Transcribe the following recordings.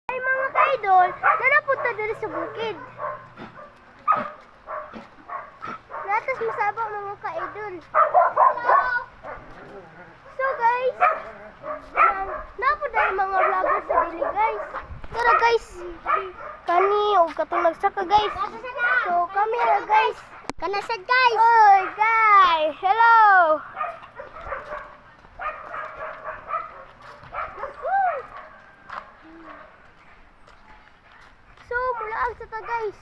Ay mga ka-idol, nanapunta dito sa bukid. Natas masaba mga ka-idol. So guys, napunta yung mga vlogger sa dili guys. Tara guys, kani o katong nagsaka guys. So kami na guys. Kanasad guys. Oy guys, hello. So, mula ang sa ta guys.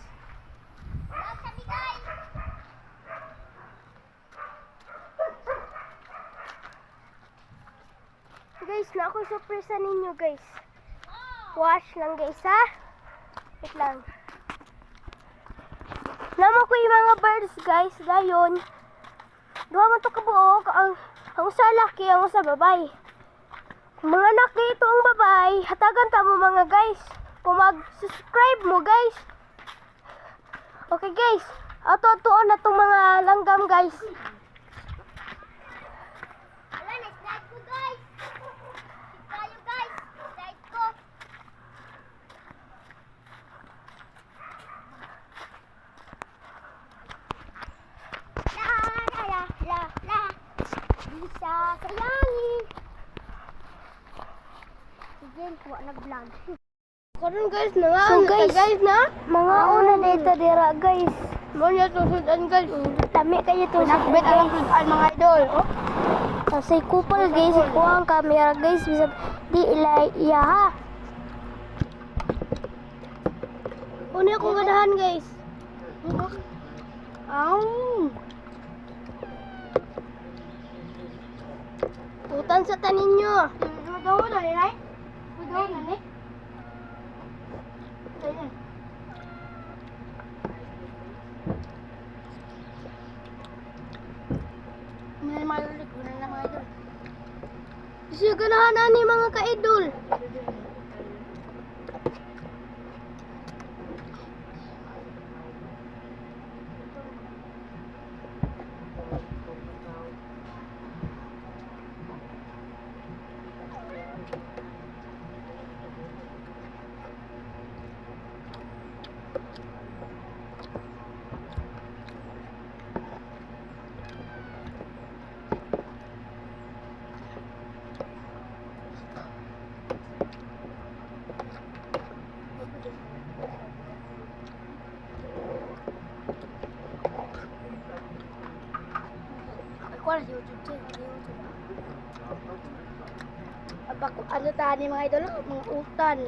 Mula ang sabi guys. Guys, na ako surpresa ninyo guys. Watch lang guys ha. Wait lang. Nama ko yung mga birds guys. Dayon. Duha man to kabuok. Ang usa laki, ang usa babay. Mga anak dito ang babay. Hatagan ta mo mga guys. Kung mag-subscribe mo guys. Okay guys. Ato-atoon na itong mga langgam guys. Wala na, slide ko guys. Tayo guys. Slide ko. La. Bisa sayangi. Sige, kuha nag-vlog. Karon guys na nga. So guys na. Mga una na ito dira guys. Mo niya tusudan guys. Tami kayo to. Nakbet alang sudan mga idol. Oh. Sa kupal guys, kuha ang camera guys. Bisag di iya ha. Una akong ganahan guys. Putan sa tanin nyo. Daw na ni nay. Daw na ni. May malulik ko na mga idol. Siya ganahan ni mga ka-idol. Ako na YouTube channel. Ano tahan ni mga idol? Mga utan.